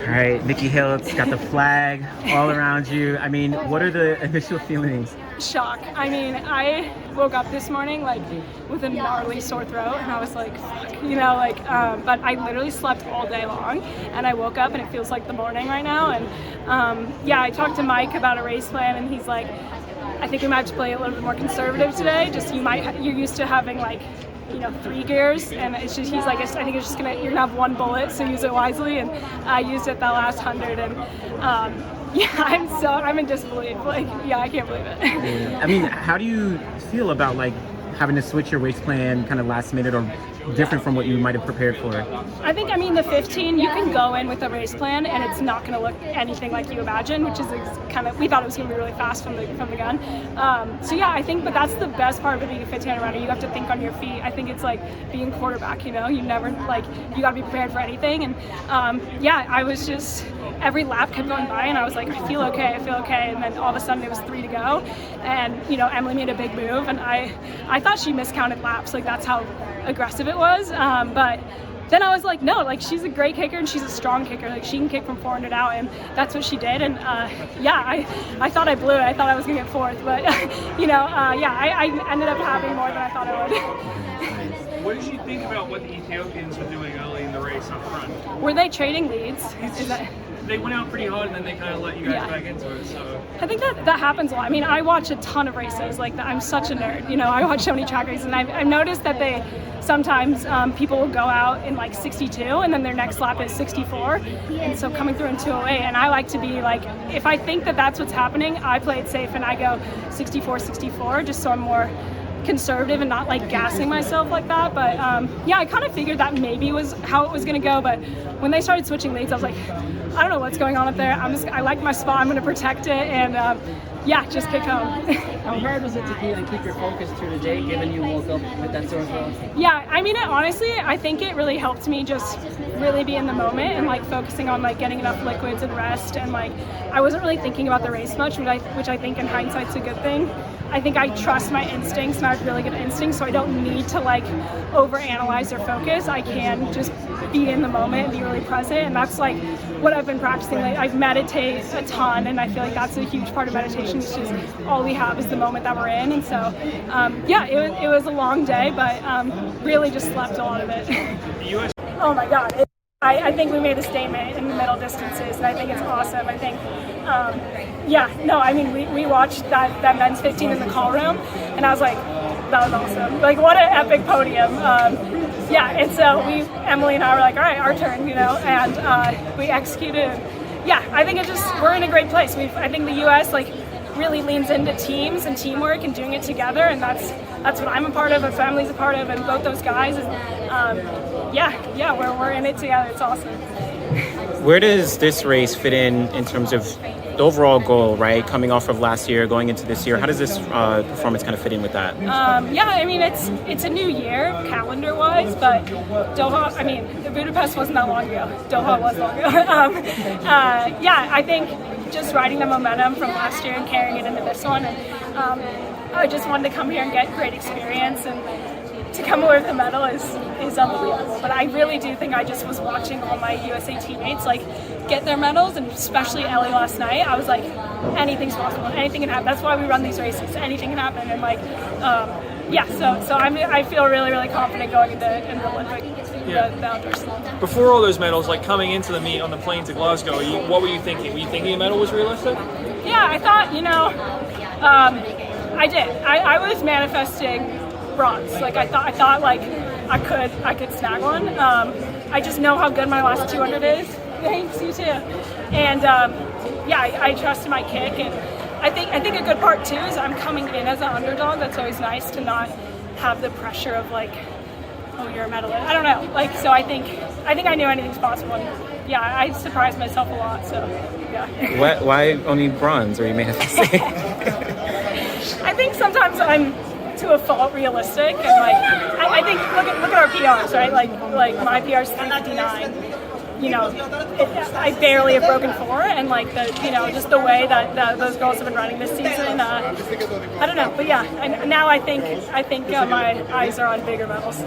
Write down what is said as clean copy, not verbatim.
All right, Nikki Hiltz got the flag all around you. I mean, what are the initial feelings? Shock. I mean, I woke up this morning like with a gnarly sore throat, and I was like, fuck, but I literally slept all day long, and I woke up and it feels like the morning right now. And I talked to Mike about a race plan, and he's like, I think we might have to play a little bit more conservative today. Just you're used to having 3 gears, and it's just, he's like, I think it's just you're gonna have one bullet, so use it wisely. And I used it that last 100, and I'm in disbelief. I can't believe it. I mean, how do you feel about having to switch your race plan kind of last minute or different from what you might have prepared for? I think, the 15, you can go in with a race plan and it's not going to look anything like you imagine, which is we thought it was going to be really fast from the gun. I think, but that's the best part of being a 1500 runner. You have to think on your feet. I think it's like being quarterback, you never, you got to be prepared for anything. And I was just, every lap kept going by and I was like, I feel okay. And then all of a sudden it was 3 to go. And, Emily made a big move, and I thought she miscounted laps. That's how aggressive it was. But then I was like, no, she's a great kicker and she's a strong kicker. She can kick from 400 out, and that's what she did. And I thought I blew it. I thought I was gonna get 4th, but I ended up having more than I thought I would. What did you think about what the Ethiopians were doing early in the race up front? Were they trading leads? They went out pretty hard and then they kind of let you guys back into it. So I think that happens a lot. I watch a ton of races like that. I'm such a nerd. I watch so many track races, and I've noticed that they sometimes people will go out in 62 and then their next lap is 64, and so coming through in 208. And I like to be if I think that that's what's happening, I play it safe and I go 64, just so I'm more conservative and not gassing myself like that. But I kind of figured that maybe was how it was going to go. But when they started switching leads, I was like, I don't know what's going on up there. I like my spot. I'm going to protect it, and just kick home. How hard was it to keep your focus through the day, given you woke up with that sore throat? Honestly, I think it really helped me just really be in the moment and focusing on getting enough liquids and rest, and I wasn't really thinking about the race much, which I think in hindsight's a good thing. I think I trust my instincts, and I have really good instincts, so I don't need to overanalyze or focus. I can just be in the moment and be really present, and that's what I've been practicing. I meditate a ton, and I feel like that's a huge part of meditation. It's just all we have is the moment that we're in, and so it was a long day, but really just slept a lot of it. Oh my God. I think we made a statement in the middle distances, and I think it's awesome. I think, we watched that men's 15 in the call room, and I was like, that was awesome. What an epic podium. And so Emily and I were like, all right, our turn, and we executed. I think we're in a great place. I think the U.S. really leans into teams and teamwork and doing it together, and that's what I'm a part of, and family's a part of, and both those guys. We're in it together. It's awesome. Where does this race fit in terms of the overall goal, right? Coming off of last year, going into this year, how does this performance kind of fit in with that? It's a new year calendar-wise, but Doha. Budapest wasn't that long ago. Doha was long ago. I think just riding the momentum from last year and carrying it into this one, and I just wanted to come here and get great experience, and to come away with a medal is unbelievable. But I really do think I just was watching all my USA teammates get their medals, and especially Ellie last night. I was like, anything's possible, anything can happen. That's why we run these races. Anything can happen, and So I feel really, really confident going into the Olympic, the outdoors. Before all those medals, coming into the meet on the plane to Glasgow, what were you thinking? Were you thinking a medal was realistic? Yeah, I thought, I did. I was manifesting bronze. I thought I could snag one. I just know how good my last 200 is. Thanks, you too. And I trusted my kick, and I think a good part too is I'm coming in as an underdog. That's always nice to not have the pressure of oh, you're a medalist. I don't know. So I think I knew anything's possible. And, I surprised myself a lot. So Why only bronze? Or you manifesting? I think sometimes I'm to a fault realistic, and I think look at our PRs, right? My PR is 359. I barely have broken 4, and just the way that those girls have been running this season, I don't know, but now I think my eyes are on bigger medals.